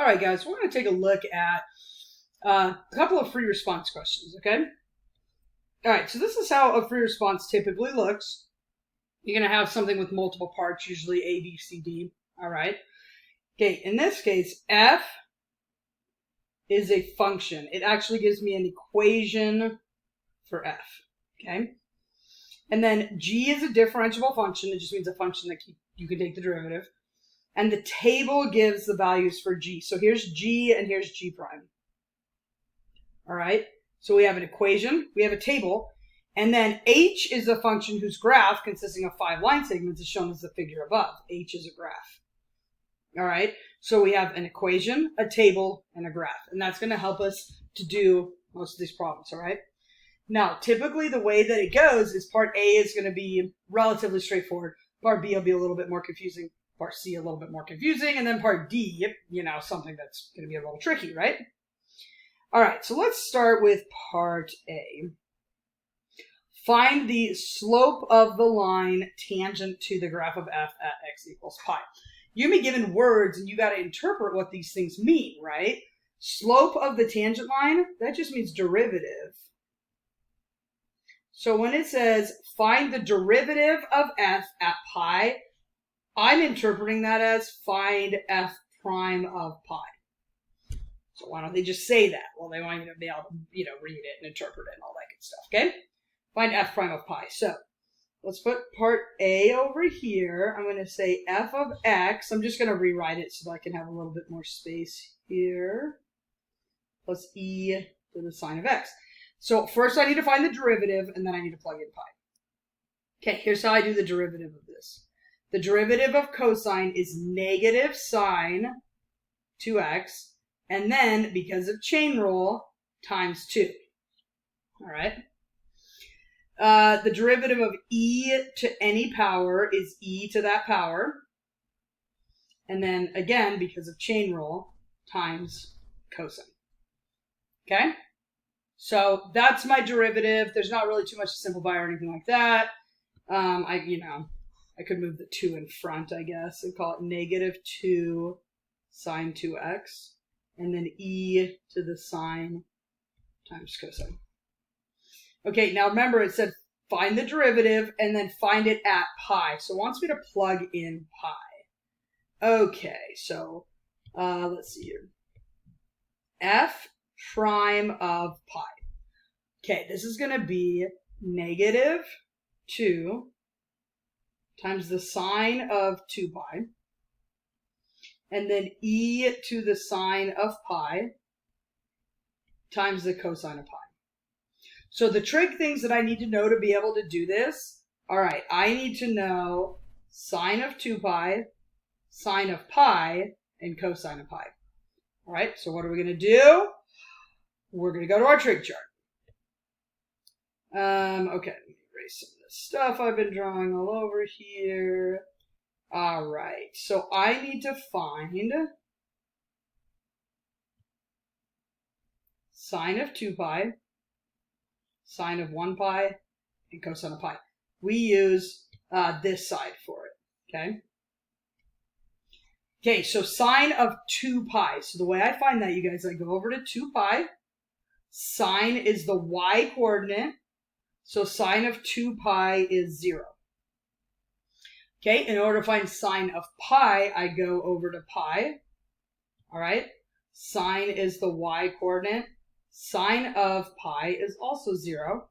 All right, guys, we're going to take a look at a couple of free response questions, okay? All right, so this is how a free response typically looks. You're going to have something with multiple parts, usually A, B, C, D, all right? Okay, in this case, f is a function. It actually gives me an equation for f, okay? And then g is a differentiable function. It just means a function that you can take the derivative. And the table gives the values for g. So here's g and here's g prime. All right, so we have an equation, we have a table, and then h is a function whose graph, consisting of 5 line segments, is shown as the figure above. H is a graph. All right, so we have an equation, a table, and a graph. And that's going to help us to do most of these problems, all right? Now, typically the way that it goes is part A is going to be relatively straightforward. Part B will be a little bit more confusing. Part C a little bit more confusing. And then part D, something that's going to be a little tricky, right? All right, so let's start with part A. Find the slope of the line tangent to the graph of f at x equals pi. You've been given words and you got to interpret what these things mean, right? Slope of the tangent line, that just means derivative. So when it says find the derivative of f at pi, I'm interpreting that as find f prime of pi. So why don't they just say that? Well, they want you to be able to, read it and interpret it and all that good stuff, okay? Find f prime of pi. So let's put part A over here. I'm going to say f of x. I'm just going to rewrite it so that I can have a little bit more space here. Plus e to the sine of x. So first I need to find the derivative, and then I need to plug in pi. Okay, here's how I do the derivative of this. The derivative of cosine is negative sine 2x, and then, because of chain rule, times 2. All right? The derivative of e to any power is e to that power. And then, again, because of chain rule, times cosine. Okay? So that's my derivative. There's not really too much to simplify or anything like that. I could move the 2 in front, I guess, and call it negative 2 sine 2x. And then e to the sine times cosine. Okay, now remember it said find the derivative and then find it at pi. So it wants me to plug in pi. Okay, so let's see here. F prime of pi. Okay, this is going to be negative 2 times the sine of 2 pi. And then e to the sine of pi times the cosine of pi. So the trig things that I need to know to be able to do this, all right, I need to know sine of 2 pi, sine of pi, and cosine of pi. All right, so what are we going to do? We're going to go to our trig chart. Okay, let me erase some of this stuff I've been drawing all over here. All right, so I need to find sine of 2 pi, sine of 1 pi, and cosine of pi. We use this side for it, okay? Okay, so sine of 2 pi. So the way I find that, you guys, I go over to 2 pi. Sine is the y coordinate. So sine of 2 pi is 0. Okay, in order to find sine of pi, I go over to pi. All right, sine is the y coordinate. Sine of pi is also 0.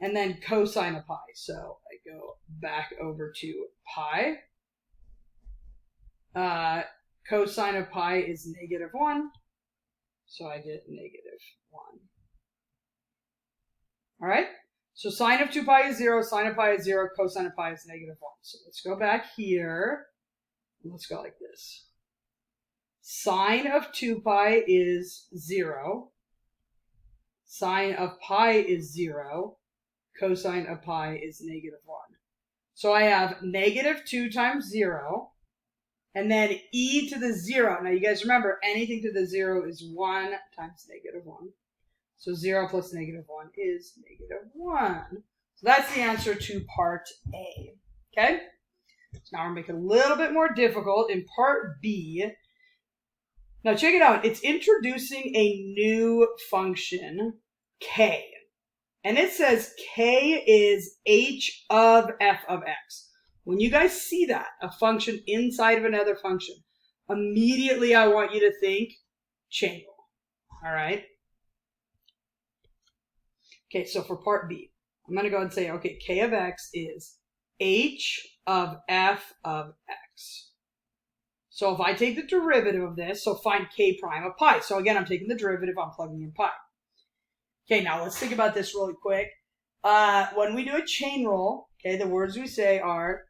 And then cosine of pi. So I go back over to pi. Cosine of pi is negative 1. So I get negative 1. All right. So sine of 2 pi is 0, sine of pi is 0, cosine of pi is negative 1. So let's go back here. Let's go like this. Sine of 2 pi is 0. Sine of pi is 0. Cosine of pi is negative 1. So I have negative 2 times 0. And then e to the 0. Now you guys remember, anything to the 0 is 1 times negative 1. So 0 plus negative 1 is negative 1. So that's the answer to part A. Okay? So now we're going to make it a little bit more difficult. In part B, Now check it out. It's introducing a new function, k. And it says k is h of f of x. When you guys see that, a function inside of another function, immediately I want you to think chain rule. All right? Okay, so for part B, I'm going to go ahead and say, okay, k of x is h of f of x. So if I take the derivative of this, so find k prime of pi. So again, I'm taking the derivative, I'm plugging in pi. Okay, now let's think about this really quick. When we do a chain rule, okay, the words we say are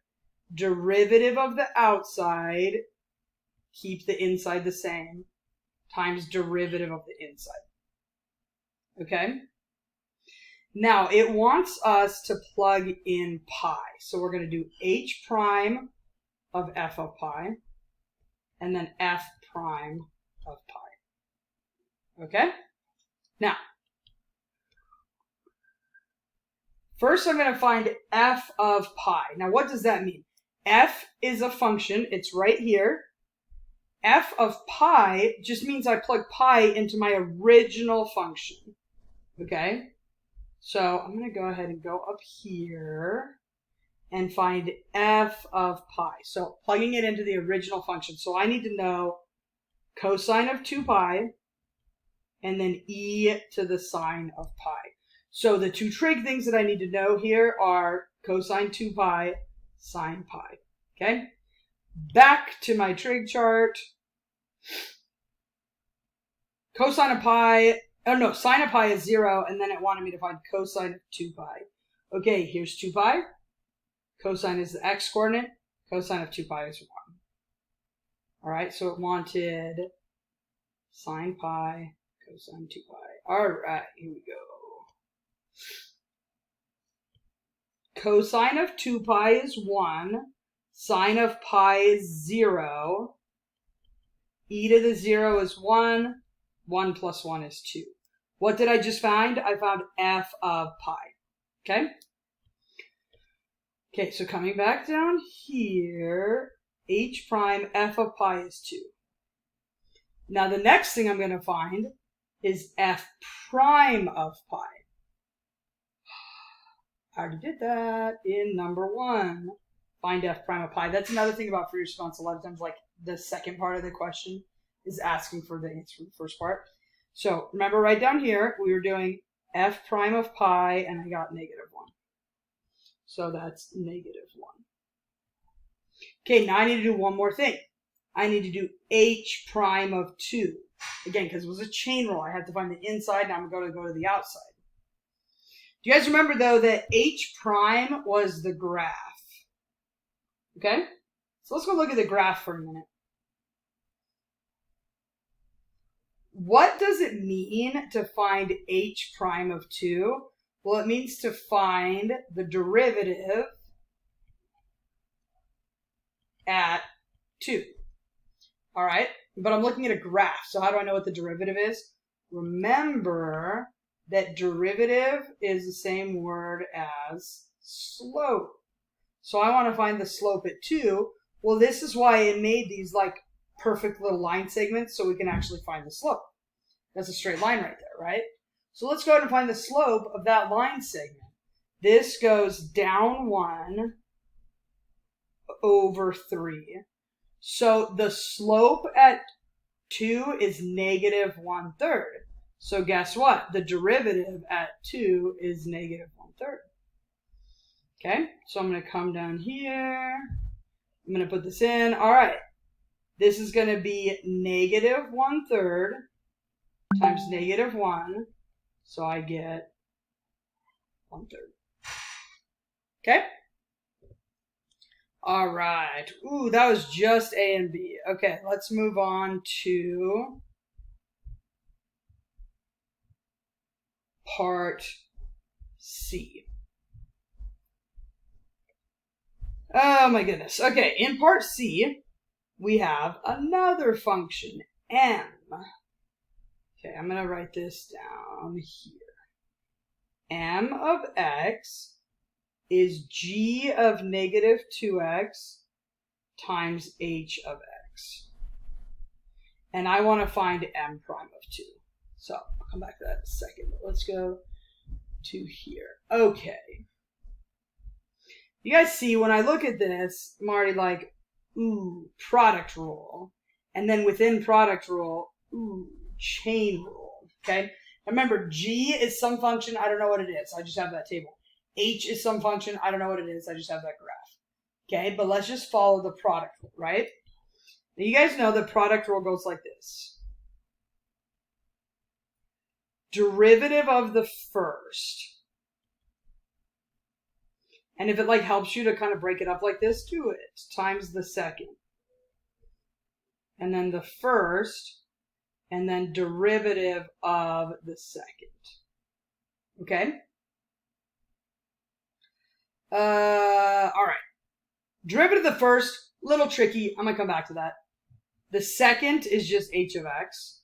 derivative of the outside, keep the inside the same, times derivative of the inside. Okay? Now, it wants us to plug in pi. So we're going to do h prime of f of pi, and then f prime of pi. Okay? Now, first I'm going to find f of pi. Now, what does that mean? F is a function. It's right here. F of pi just means I plug pi into my original function. Okay? So I'm going to go ahead and go up here and find f of pi. So plugging it into the original function. So I need to know cosine of 2 pi and then e to the sine of pi. So the two trig things that I need to know here are cosine 2 pi, sine pi. Okay? Back to my trig chart. Cosine of pi, oh no, sine of pi is 0, and then it wanted me to find cosine of 2 pi. Okay, here's 2 pi. Cosine is the x-coordinate. Cosine of 2 pi is 1. All right, so it wanted sine pi, cosine 2 pi. All right, here we go. Cosine of 2 pi is 1. Sine of pi is 0. E to the 0 is 1. 1 plus 1 is 2. What did I just find? I found f of pi. Okay? Okay, so coming back down here, h prime f of pi is 2. Now the next thing I'm going to find is f prime of pi. I already did that in number 1. Find f prime of pi. That's another thing about free response. A lot of times, like the second part of the question is asking for the answer for the first part. So remember right down here, we were doing f prime of pi, and I got -1. So that's -1. Okay, now I need to do one more thing. I need to do h prime of 2. Again, because it was a chain rule, I had to find the inside, now I'm going to go to the outside. Do you guys remember, though, that h prime was the graph? Okay? So let's go look at the graph for a minute. What does it mean to find h prime of 2? Well, it means to find the derivative at 2. All right? But I'm looking at a graph, so how do I know what the derivative is? Remember that derivative is the same word as slope. So I want to find the slope at 2. Well, this is why it made these like perfect little line segments so we can actually find the slope. That's a straight line right there, right? So let's go ahead and find the slope of that line segment. This goes down 1 over 3. So the slope at 2 is -1/3. So guess what? The derivative at 2 is -1/3. Okay, so I'm going to come down here. I'm going to put this in. All right, this is going to be -1/3 times -1. So I get 1/3. Okay? All right. Ooh, that was just A and B. Okay, let's move on to part C. Oh my goodness. Okay, in part C, we have another function, m. Okay, I'm going to write this down here. M of x is g of -2x times h of x. and I want to find m prime of 2. So I'll come back to that in a second, but let's go to here. Okay. You guys see, when I look at this, I'm already like, ooh, product rule. And then within product rule, ooh, chain rule. Okay? Remember, G is some function, I don't know what it is. I just have that table. H is some function, I don't know what it is. I just have that graph. Okay? But let's just follow the product rule, right? Now, you guys know the product rule goes like this. Derivative of the first. And if it like helps you to kind of break it up like this, do it. Times the second. And then the first. And then derivative of the second. Okay? All right. Derivative of the first, little tricky. I'm going to come back to that. The second is just h of x.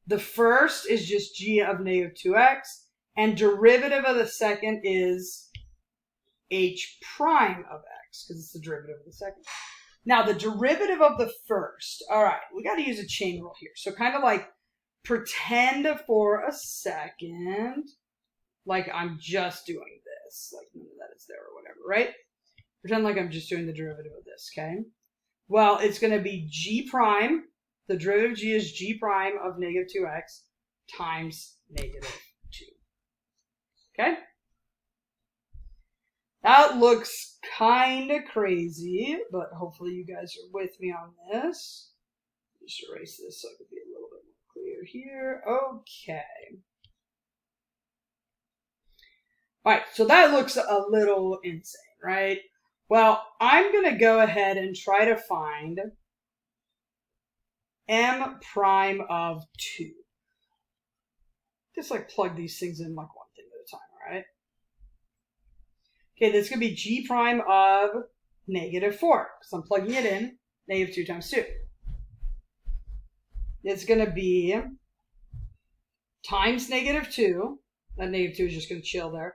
The first is just g of negative 2x. And derivative of the second is h prime of x, because it's the derivative of the second. Now, the derivative of the first. All right, we got to use a chain rule here. So kind of like pretend for a second like I'm just doing this. Like none of that is there or whatever, right? Pretend like I'm just doing the derivative of this, okay? Well, it's going to be g prime. The derivative of g is g prime of negative 2x times negative 2. Okay? That looks kind of crazy, but hopefully you guys are with me on this. Just erase this so it can be a little bit more clear here. Okay. All right, so that looks a little insane, right? Well, I'm going to go ahead and try to find m prime of 2. Just like plug these things in like one thing at a time, all right? Okay, this is going to be g prime of negative 4, because I'm plugging it in, negative 2 times 2. It's going to be times negative 2, that negative 2 is just going to chill there,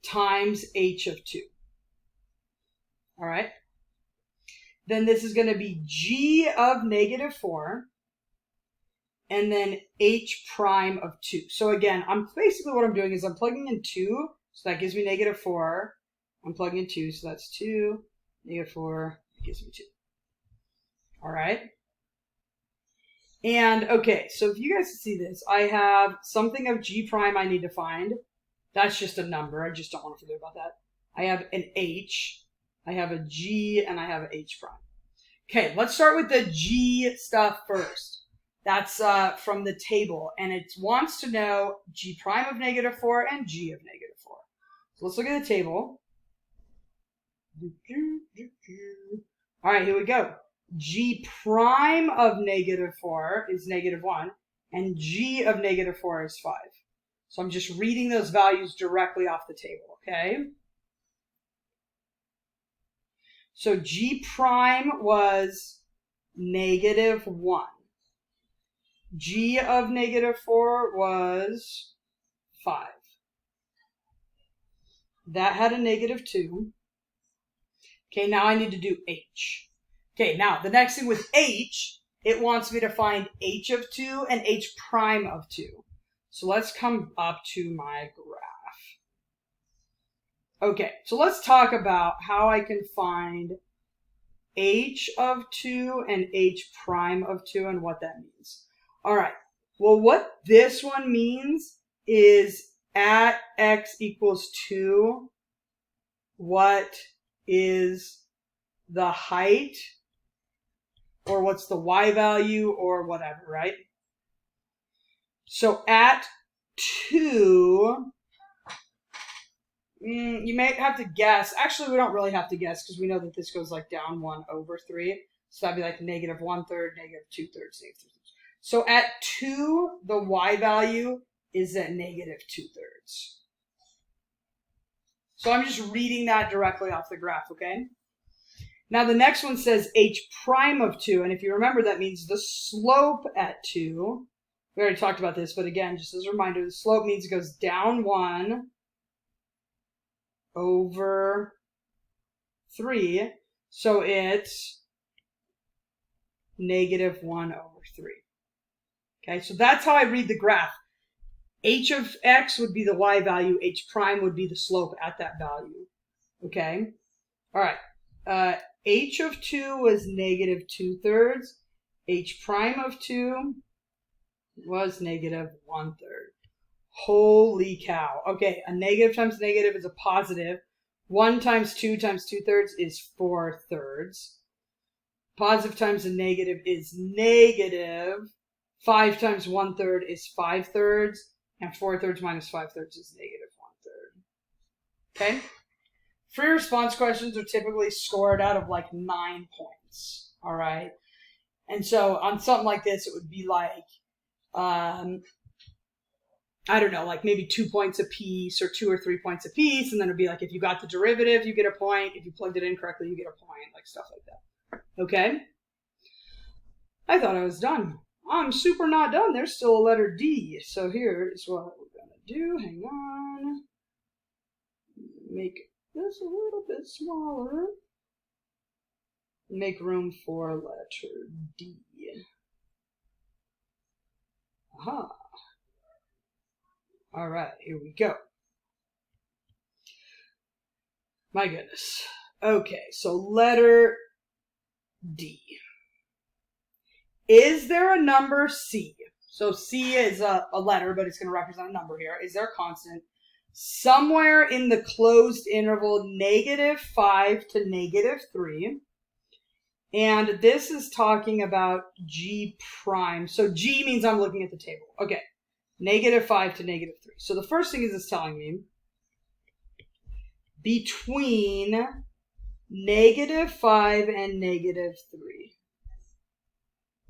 times h of 2. All right? Then this is going to be g of negative 4, and then h prime of 2. So again, basically what I'm doing is I'm plugging in 2, so that gives me negative 4. I'm plugging in 2, so that's 2. Negative 4 gives me 2. All right? And, okay, so if you guys see this, I have something of g prime I need to find. That's just a number. I just don't want to forget about that. I have an h, I have a g, and I have an h prime. Okay, let's start with the g stuff first. That's from the table, and it wants to know g prime of negative 4 and g of negative 4. So let's look at the table. All right, here we go. G prime of negative 4 is negative 1, and g of negative 4 is 5. So I'm just reading those values directly off the table, okay? So g prime was negative 1. G of negative 4 was 5. That had a negative 2. Okay, now I need to do h. Okay, now the next thing with h, it wants me to find h of 2 and h prime of 2. So let's come up to my graph. Okay, so let's talk about how I can find h of 2 and h prime of 2 and what that means. All right, well, what this one means is at x equals 2, what is the height, or what's the y value, or whatever, right? So at 2, you may have to guess. Actually, we don't really have to guess because we know that this goes like down 1 over 3. So that'd be like negative 1/3, negative 2/3, negative 3/3. So at 2, the y value is at negative 2/3. So I'm just reading that directly off the graph, okay? Now the next one says h prime of 2, and if you remember, that means the slope at 2. We already talked about this, but again, just as a reminder, the slope means it goes down 1 over 3. So it's negative 1 over 3. Okay, so that's how I read the graph. H of x would be the y value. H prime would be the slope at that value. Okay? All right. H of 2 was negative 2/3. H prime of 2 was negative 1/3. Holy cow. Okay, a negative times negative is a positive. 1 times 2 times 2/3 is 4/3. Positive times a negative is negative. 5 times 1/3 is 5/3. And 4/3 minus 5/3 is negative 1/3. Okay? Free response questions are typically scored out of like 9 points. All right? And so on something like this, it would be like, I don't know, like maybe 2 points a piece or 2 or 3 points a piece. And then it'd be like, if you got the derivative, you get a point. If you plugged it in correctly, you get a point, like stuff like that. Okay? I thought I was done. I'm super not done. There's still a letter D. So here is what we're going to do. Hang on. Make this a little bit smaller. Make room for letter D. Aha. All right, here we go. My goodness. Okay, so letter D. Is there a number C? So C is a letter, but it's going to represent a number here. Is there a constant somewhere in the closed interval -5 to -3? And this is talking about G prime. So G means I'm looking at the table. Okay. -5 to -3. So the first thing is it's telling me between -5 and -3.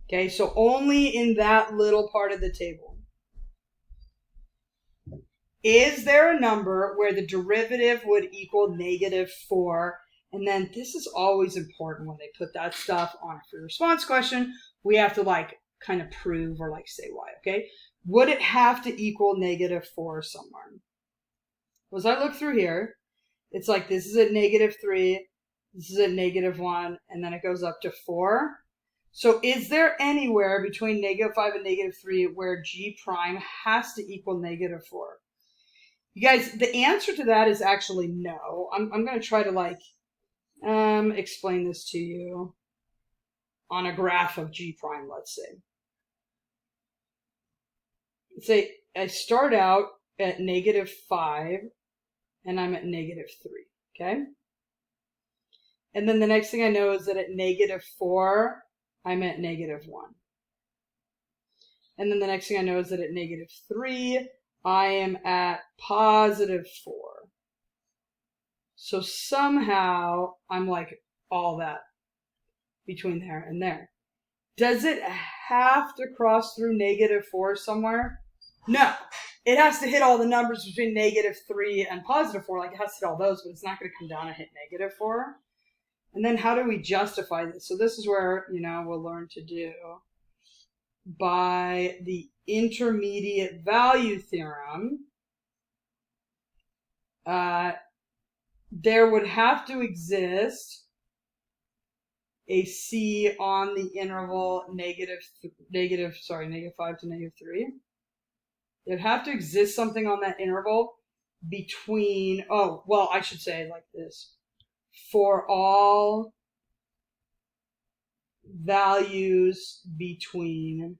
Okay, so only in that little part of the table. Is there a number where the derivative would equal -4? And then this is always important when they put that stuff on a free response question. We have to like kind of prove or like say why, okay? Would it have to equal -4 somewhere? Well, as I look through here, it's like this is at -3, this is at -1, and then it goes up to 4. So is there anywhere between -5 and -3 where G prime has to equal -4? You guys, the answer to that is actually no. I'm going to try to like explain this to you on a graph of G prime, let's say. Say I start out at -5 and I'm at -3, okay? And then the next thing I know is that at -4, I'm at -1. And then the next thing I know is that at -3, I am at +4. So somehow I'm like all that between there and there. Does it have to cross through -4 somewhere? No. It has to hit all the numbers between -3 and +4. Like it has to hit all those, but it's not going to come down and hit -4. And then how do we justify this? So this is where, we'll learn to do by the intermediate value theorem. There would have to exist a C on the interval -5 to -3. There'd have to exist something on that interval between, I should say like this. For all values between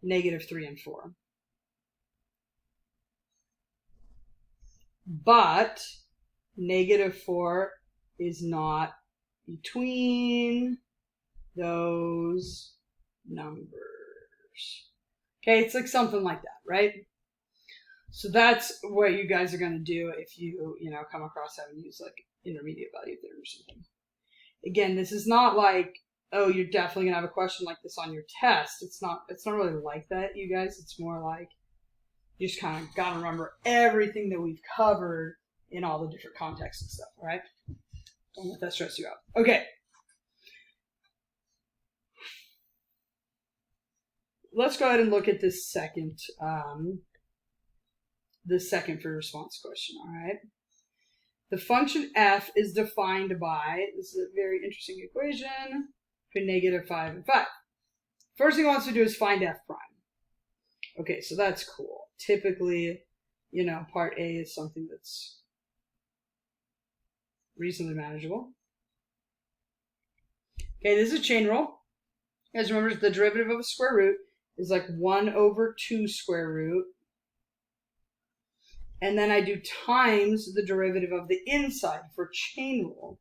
-3 and 4. But -4 is not between those numbers. Okay, it's like something like that, right? So that's what you guys are going to do if you, come across having used like intermediate value theorem or something. Again, this is not like, oh, you're definitely going to have a question like this on your test. It's not really like that, you guys. It's more like you just kind of got to remember everything that we've covered in all the different contexts and stuff, all right? Don't let that stress you out. Okay. Let's go ahead and look at this second free response question, all right? The function f is defined by, this is a very interesting equation, between -5 and 5. First thing it wants to do is find f prime. Okay, so that's cool. Typically, part A is something that's reasonably manageable. Okay, this is a chain rule. You guys remember the derivative of a square root is like 1 over 2 square root. And then I do times the derivative of the inside for chain rule.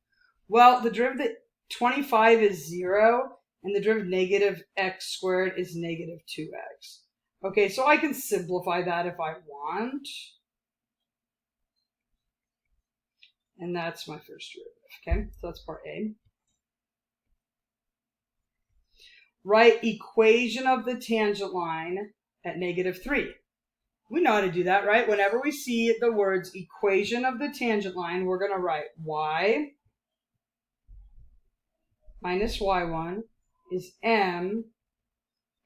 Well, the derivative of 25 is 0, and the derivative of negative x squared is negative 2x. Okay, so I can simplify that if I want. And that's my first derivative, okay? So that's part A. Write equation of the tangent line at negative 3. We know how to do that, right? Whenever we see the words equation of the tangent line, we're going to write y minus y1 is m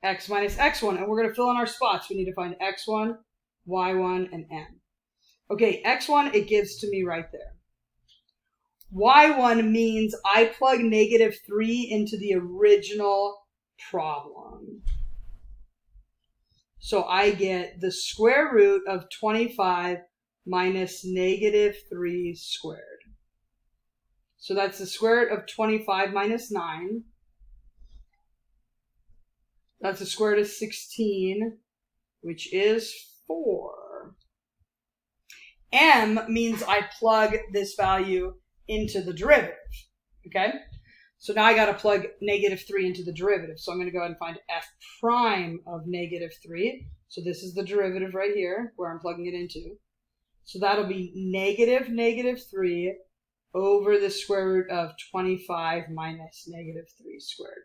x minus x1. And we're going to fill in our spots. We need to find x1, y1, and m. Okay, x1, it gives to me right there. y1 means I plug negative 3 into the original problem. So I get the square root of 25 minus negative 3 squared. So that's the square root of 25 minus 9. That's the square root of 16, which is 4. M means I plug this value into the derivative, okay? So now I got to plug negative 3 into the derivative. So I'm going to go ahead and find f prime of negative 3. So this is the derivative right here where I'm plugging it into. So that'll be negative negative 3 over the square root of 25 minus negative 3 squared.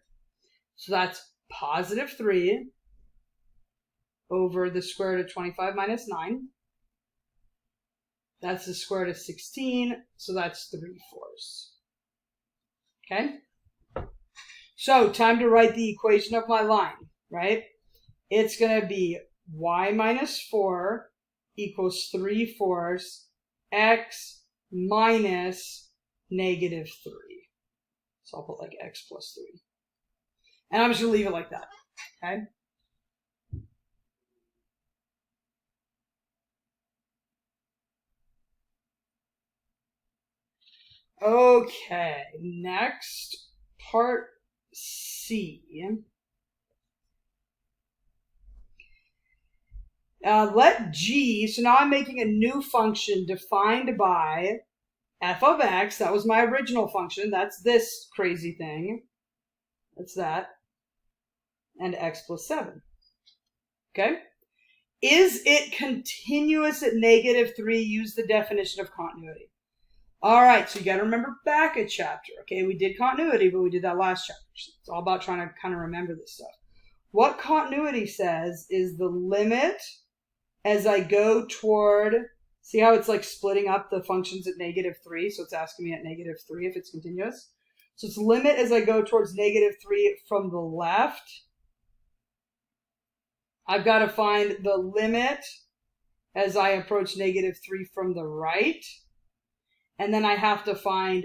So that's positive 3 over the square root of 25 minus 9. That's the square root of 16. So that's 3/4. Okay, so time to write the equation of my line, right? It's going to be y minus 4 equals 3/4 x minus negative 3. So I'll put like x plus 3. And I'm just going to leave it like that, okay? Okay, next, part C. Let G, so now I'm making a new function defined by f of x. That was my original function. That's this crazy thing. That's that. And x plus 7. Okay? Is it continuous at negative 3? Use the definition of continuity. All right, so you got to remember back a chapter. Okay, we did continuity, but we did that last chapter. So it's all about trying to kind of remember this stuff. What continuity says is the limit as I go toward, see how it's like splitting up the functions at negative 3? So it's asking me at negative 3 if it's continuous. So it's limit as I go towards negative 3 from the left. I've got to find the limit as I approach negative 3 from the right. And then I have to find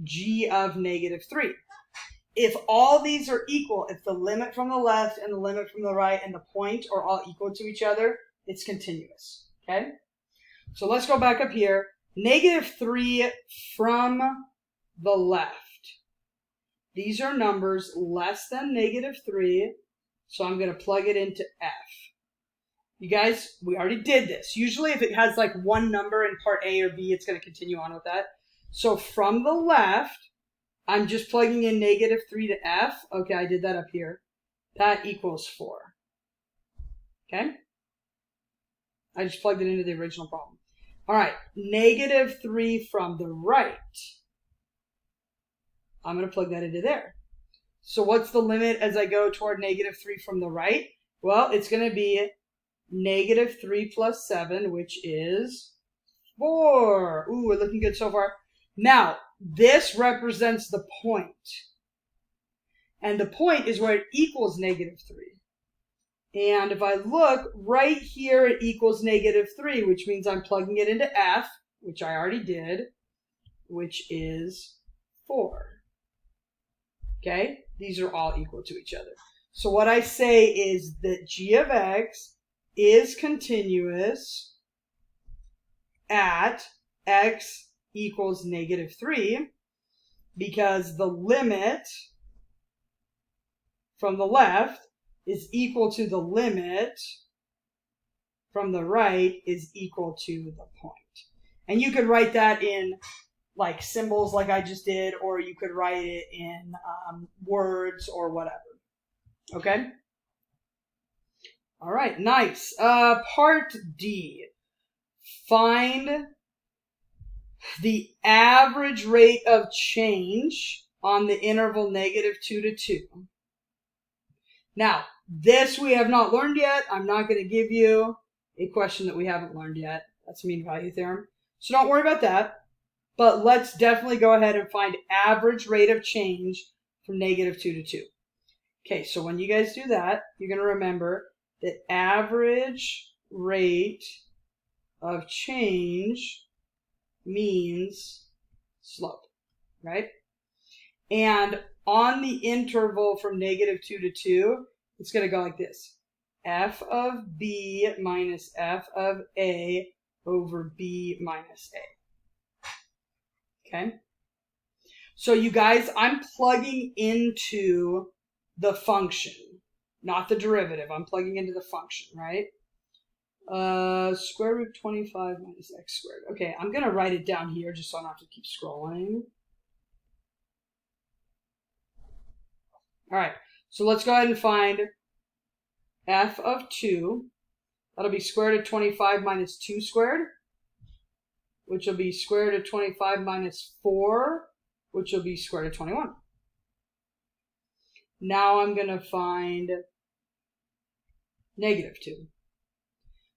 g of negative 3. If all these are equal, if the limit from the left and the limit from the right and the point are all equal to each other, it's continuous, okay? So let's go back up here. Negative 3 from the left. These are numbers less than negative 3, so I'm going to plug it into f. You guys, we already did this. Usually if it has like one number in part A or B, it's going to continue on with that. So from the left, I'm just plugging in negative 3 to f. Okay, I did that up here. That equals 4. Okay? I just plugged it into the original problem. All right, negative 3 from the right. I'm going to plug that into there. So what's the limit as I go toward negative 3 from the right? Well, it's going to be negative 3 plus 7, which is 4. Ooh, we're looking good so far. Now, this represents the point. And the point is where it equals negative 3. And if I look, right here it equals negative 3, which means I'm plugging it into f, which I already did, which is 4. Okay? These are all equal to each other. So what I say is that g of x is continuous at x equals -3 because the limit from the left is equal to the limit from the right is equal to the point. And you could write that in like symbols like I just did, or you could write it in words or whatever. Okay? All right, nice. Part D. Find the average rate of change on the interval -2 to 2. Now, this we have not learned yet. I'm not going to give you a question that we haven't learned yet. That's mean value theorem. So don't worry about that. But let's definitely go ahead and find average rate of change from -2 to 2. Okay, so when you guys do that, you're going to remember that average rate of change means slope, right? And on the interval from -2 to 2, it's going to go like this. F of B minus F of A over B minus A. Okay? So you guys, I'm plugging into the function, not the derivative. I'm plugging into the function, right? Square root 25 minus x squared. Okay, I'm going to write it down here just so I don't have to keep scrolling. All right, so let's go ahead and find f of 2. That'll be square root of 25 minus 2 squared, which will be square root of 25 minus 4, which will be square root of 21. Now I'm going to find -2.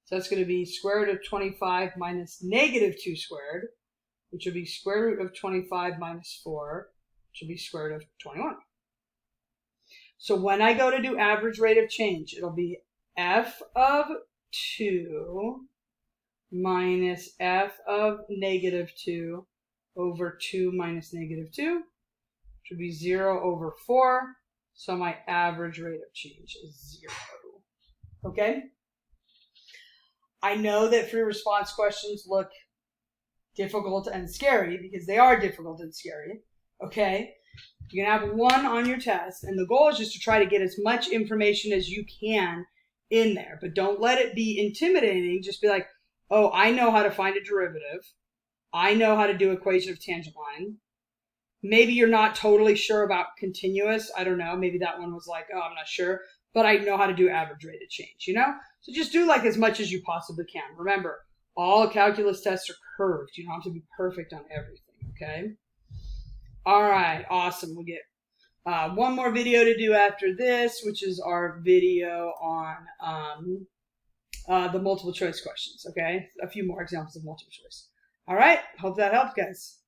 So that's going to be square root of 25 minus -2 squared, which will be square root of 25 minus 4, which will be square root of 21. So when I go to do average rate of change, it'll be f of 2 minus f of -2 over 2 minus -2, which would be 0 over 4. So my average rate of change is 0. Okay? I know that free response questions look difficult and scary because they are difficult and scary. Okay? You're going to have one on your test, and the goal is just to try to get as much information as you can in there. But don't let it be intimidating. Just be like, oh, I know how to find a derivative. I know how to do equation of tangent line. Maybe you're not totally sure about continuous. I don't know. Maybe that one was like, oh, I'm not sure. But I know how to do average rate of change, you know? So just do like as much as you possibly can. Remember, all calculus tests are curved. You don't have to be perfect on everything, okay? All right, awesome. We get one more video to do after this, which is our video on the multiple choice questions, okay? A few more examples of multiple choice. All right, hope that helped, guys.